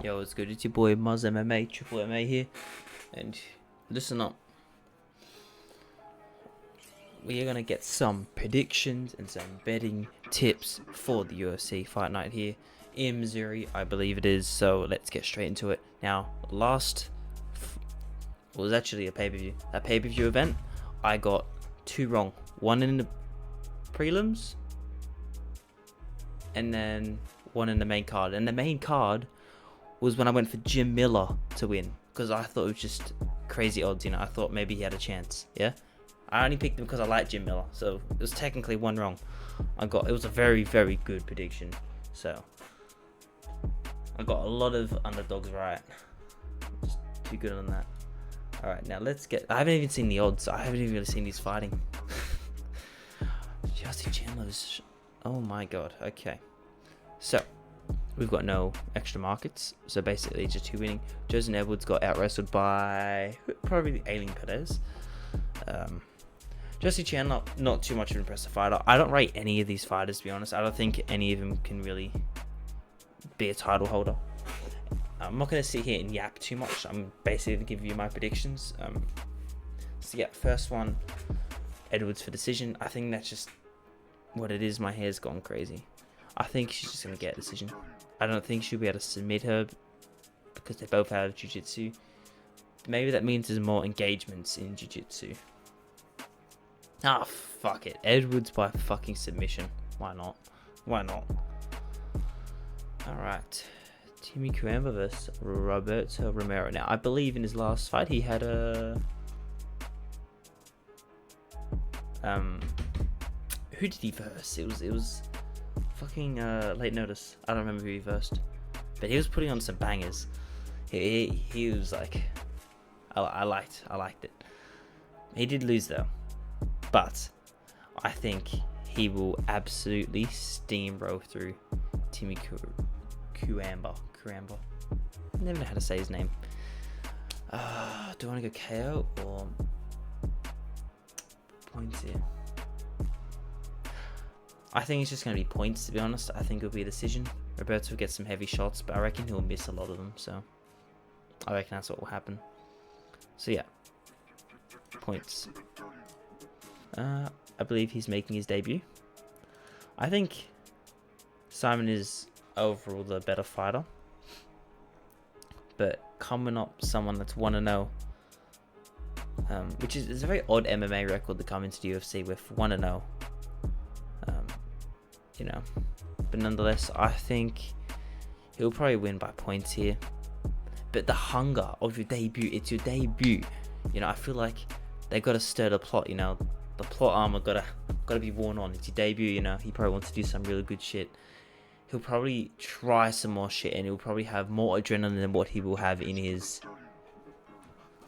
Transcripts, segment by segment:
Yo, it's good. It's your boy Muzz MMA, Triple MMA here, and listen up. We are gonna get some predictions and some betting tips for the UFC fight night here in Missouri, I believe it is. So let's get straight into it. Now, was actually a pay-per-view. That pay-per-view event, I got two wrong. One in the prelims, and then one in the main card. And the main card was when I went for Jim Miller to win, because I thought it was just crazy odds, I thought maybe he had a chance. I only picked him because I like Jim Miller, so it was technically one wrong. It was a very, very good prediction, so I got a lot of underdogs right. Just too good on that. Alright, now I haven't even seen the odds. I haven't even really seen these fighting. Justin Chandler's, oh my god. Okay, so we've got no extra markets, so basically just two winning. Joseph Edwards got out wrestled by probably Aileen Perez. Justin Chandler, not too much of an impressive fighter. I don't rate any of these fighters, to be honest. I don't think any of them can really be a title holder. I'm not going to sit here and yap too much. I'm basically going to give you my predictions. So yeah, first one, Edwards for decision. I think that's just what it is. My hair's gone crazy. I think she's just going to get a decision. I don't think she'll be able to submit her because they both have jiu-jitsu. Maybe that means there's more engagements in jiu-jitsu. Ah, fuck it. Edwards by fucking submission. Why not? Alright. Timmy Cuamba versus Roberto Romero. Now, I believe in his last fight he had a... Who did he verse? It was fucking late notice. I don't remember who he versed, but he was putting on some bangers. He was like, I liked it. He did lose though, but I think he will absolutely steamroll through Timmy Cuamba. I never know how to say his name. Do I want to go KO or points here? I think it's just going to be points, to be honest. I think it'll be a decision. Roberto will get some heavy shots, but I reckon he'll miss a lot of them. So I reckon that's what will happen. So yeah, points. I believe he's making his debut. I think Simon is overall the better fighter, but coming up someone that's 1-0, which is a very odd MMA record to come into the UFC with 1-0. But nonetheless, I think he'll probably win by points here. But the hunger of your debut, it's your debut. I feel like they got to stir the plot. The plot armor gotta be worn on. It's your debut. He probably wants to do some really good shit. He'll probably try some more shit, and he'll probably have more adrenaline than what he will have in his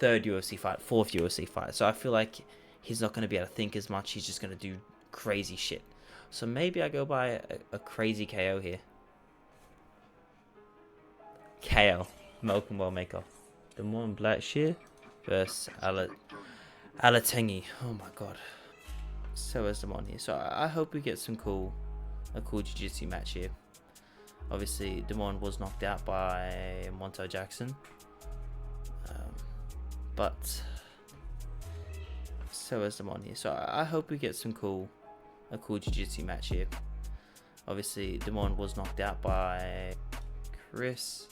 fourth UFC fight. So I feel like he's not gonna be able to think as much. He's just gonna do crazy shit. So maybe I go by a crazy KO here. KO, Malcolm Wellmaker. Damon Blackshear versus Alatengi. Oh my god. So is Damon here. So I hope we get a cool jiu-jitsu match here. Obviously, Damon was knocked out by Monto Jackson. But so is Damon here. So I hope we get a cool jiu-jitsu match here. Obviously, Damon was knocked out by Chris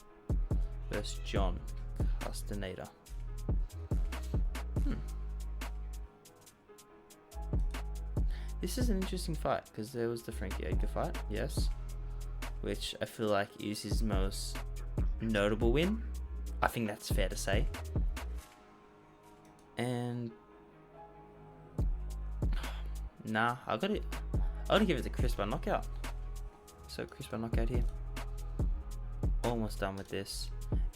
versus John Castaneda. This is an interesting fight because there was the Frankie Edgar fight, yes, which I feel like is his most notable win. I think that's fair to say. And nah, I gotta give it to Chris by knockout. So Chris by knockout here. Almost done with this.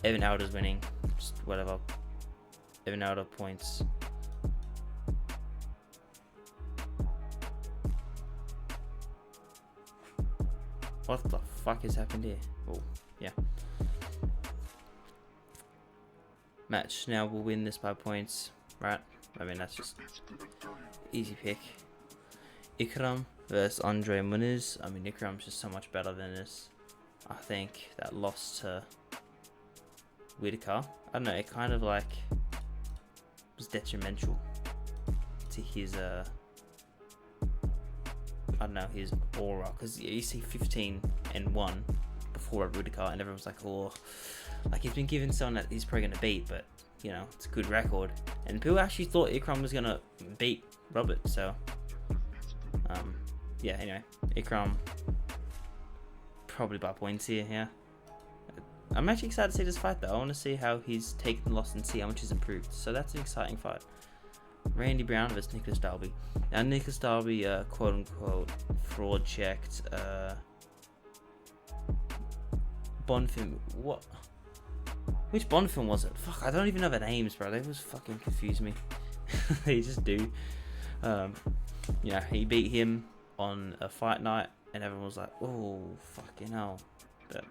Evan Alder's winning. Just whatever. Evan Alder points. What the fuck has happened here? Oh, yeah. Match now will win this by points, right? I mean, that's just easy pick. Ikram versus Andre Muniz. I mean, Ikram's just so much better than this. I think that loss to Whitaker, I don't know, it kind of like was detrimental to his I don't know, his aura, because you see 15-1 before Whitaker, and everyone's like, oh, like he's been given someone that he's probably gonna beat, but you know, it's a good record, and people actually thought Ikram was gonna beat Robert, so yeah. Anyway, Ikram probably by points here. Yeah, I'm actually excited to see this fight though. I want to see how he's taken the loss and see how much he's improved. So that's an exciting fight. Randy Brown versus Nicholas Dalby. Now Nicholas Dalby, quote unquote, fraud checked. Bond film. What? Which Bond film was it? Fuck, I don't even know the names, bro. They was fucking confuse me. They just do. Yeah, he beat him on a fight night, and everyone was like, "Oh, fucking hell!" But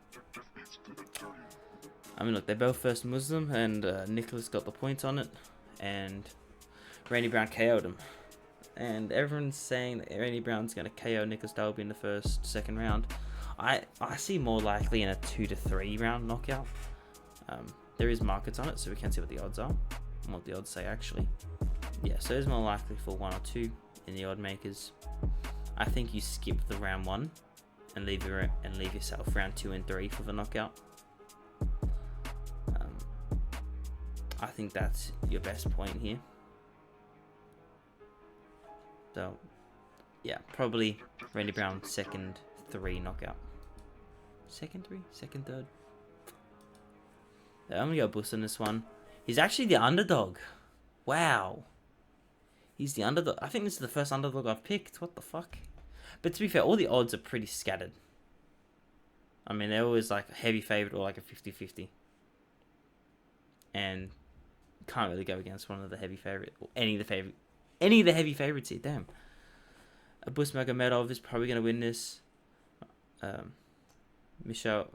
I mean, look, they're both first Muslim, and Nicholas got the points on it, and Randy Brown KO'd him. And everyone's saying that Randy Brown's going to KO Nicholas Dalby in the second round. I see more likely in a 2 to 3 round knockout. There is markets on it, so we can see what the odds are and what the odds say actually. Yeah, so it's more likely for 1 or 2 in the odd makers. I think you skip the round 1 and leave yourself round 2 and 3 for the knockout. I think that's your best point here. So yeah, probably Randy Brown second 3 knockout. Second 3? Second 3rd? I'm gonna go Bus on this one. He's actually the underdog. Wow. He's the underdog. I think this is the first underdog I've picked. What the fuck? But to be fair, all the odds are pretty scattered. I mean, they're always like a heavy favorite or like a 50-50. And can't really go against one of the heavy favorite or any of the heavy favorites here. Damn. Abus Magomedov is probably gonna win this. Mikhail.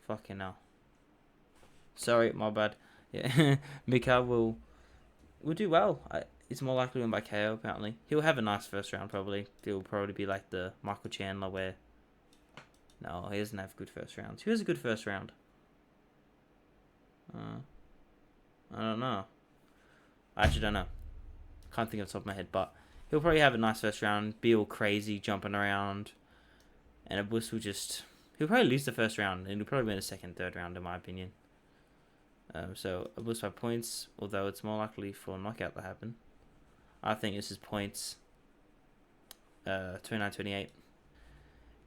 Fucking hell. Sorry, my bad. Yeah, Mikhail will do well. He's more likely to win by KO, apparently. He'll have a nice first round, probably. He'll probably be like the Michael Chandler where... No, he doesn't have good first rounds. Who has a good first round? I don't know. I actually don't know. Can't think of the top of my head, but he'll probably have a nice first round, be all crazy, jumping around, and Abus will just... He'll probably lose the first round, and he'll probably win the second, third round, in my opinion. So Abus by points, although it's more likely for a knockout to happen. I think this is points. 29-28.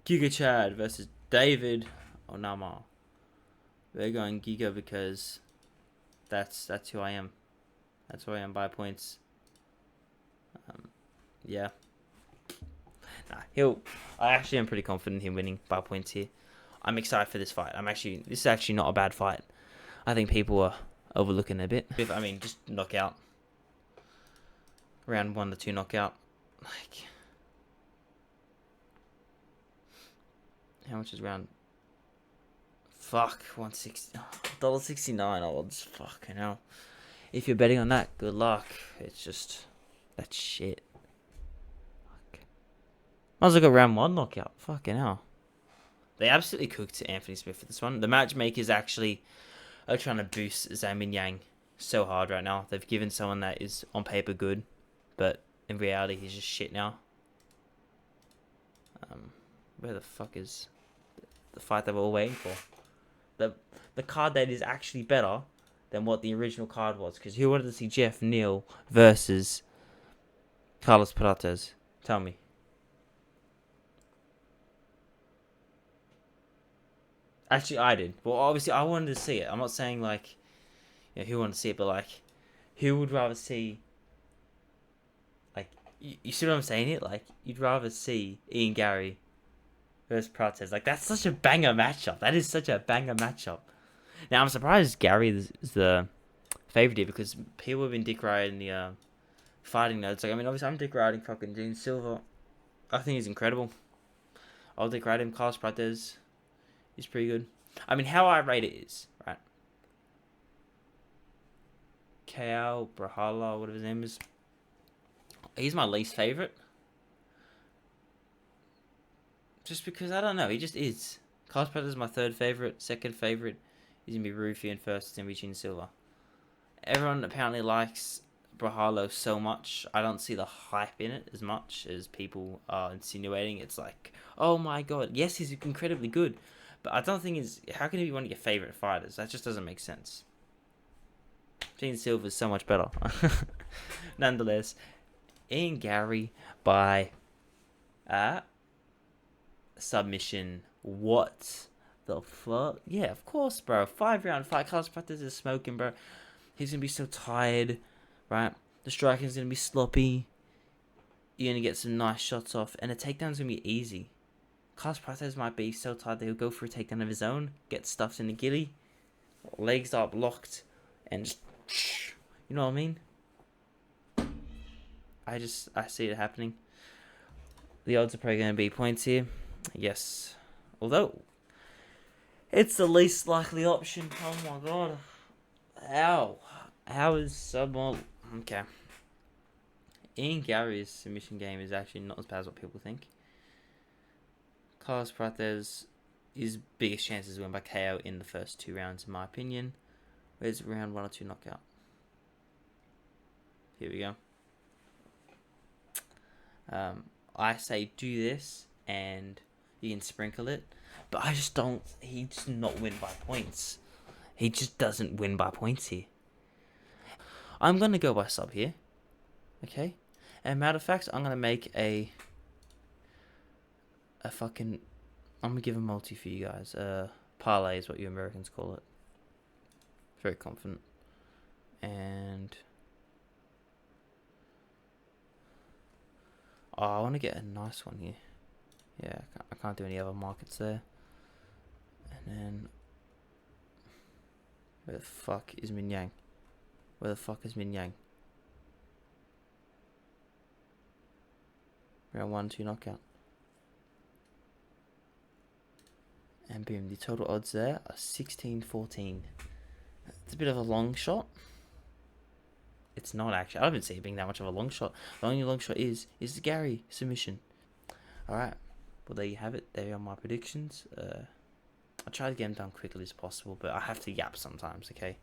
Giga Chad versus David Onama. They're going Giga because that's who I am. That's who I am by points. Yeah. Nah, I actually am pretty confident in him winning by points here. I'm excited for this fight. This is actually not a bad fight. I think people are overlooking it a bit. I mean, just knockout. Round 1 to 2 knockout. Like, how much is round? Fuck, $1.69 odds. Fucking hell. If you're betting on that, good luck. It's just, that's shit. Fuck. Might as well go round 1 knockout. Fucking hell. They absolutely cooked Anthony Smith for this one. The matchmakers actually are trying to boost Zamin Yang so hard right now. They've given someone that is on paper good, but in reality he's just shit now. Where the fuck is the fight that we're all waiting for? The card that is actually better than what the original card was, because who wanted to see Jeff Neal versus Carlos Prates? Tell me. Actually, I did. Well, obviously, I wanted to see it. I'm not saying, like, you know, who wanted to see it, but, like, who would rather see... Like, you see what I'm saying here? Like, you'd rather see Ian Garry versus Prates. Like, that's such a banger matchup. That is such a banger matchup. Now, I'm surprised Garry is the favorite here, because people have been dick riding the fighting notes. Like, I mean, obviously, I'm dick riding fucking Gene Silver. I think he's incredible. I'll dick ride him. Carlos Prates is pretty good. I mean, how I rate it is, right? Kao Brahala, whatever his name is. He's my least favorite. Just because, I don't know, he just is. Carlos Prates is my third favorite. Second favorite He's going to be Rufy, and first it's going to be Gene Silva. Everyone apparently likes Brahalo so much. I don't see the hype in it as much as people are insinuating. It's like, oh my god, yes, he's incredibly good. But I don't think it's... How can he be one of your favourite fighters? That just doesn't make sense. Gene Silva's so much better. Nonetheless, Ian Garry by submission. What the fuck? Yeah, of course, bro. 5-round fight. Carlos Prates is smoking, bro. He's going to be so tired, right? The striking's going to be sloppy. You're going to get some nice shots off. And the takedown's going to be easy. Carlos Prates might be so tired that he'll go for a takedown of his own. Get stuffed in the gilly. Legs up, locked. And just... You know what I mean? I see it happening. The odds are probably going to be points here. Yes. Although, it's the least likely option. Oh my god. How is Submol... Okay. Ian Garry's submission game is actually not as bad as what people think. Carlos Prates, his biggest chances win by KO in the first 2 rounds, in my opinion. Where's round 1 or 2 knockout? Here we go. I say do this and you can sprinkle it, but I just don't. He just not win by points. He just doesn't win by points here. I'm gonna go by sub here, okay? And matter of fact, I'm gonna make a fucking... I'm gonna give a multi for you guys. Parlay is what you Americans call it. Very confident. And oh, I want to get a nice one here. Yeah, I can't do any other markets there. And then where the fuck is Min Yang? Where the fuck is Min Yang? Round 1, 2 knockout. And boom, the total odds there are 16-14. It's a bit of a long shot. It's not actually. I don't even see it being that much of a long shot. The only long shot is the Garry submission. Alright. Well, there you have it. There are my predictions. I try to get them done quickly as possible, but I have to yap sometimes, okay?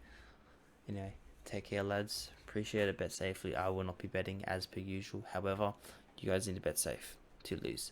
Anyway, take care, lads. Appreciate it. Bet safely. I will not be betting as per usual. However, you guys need to bet safe to lose.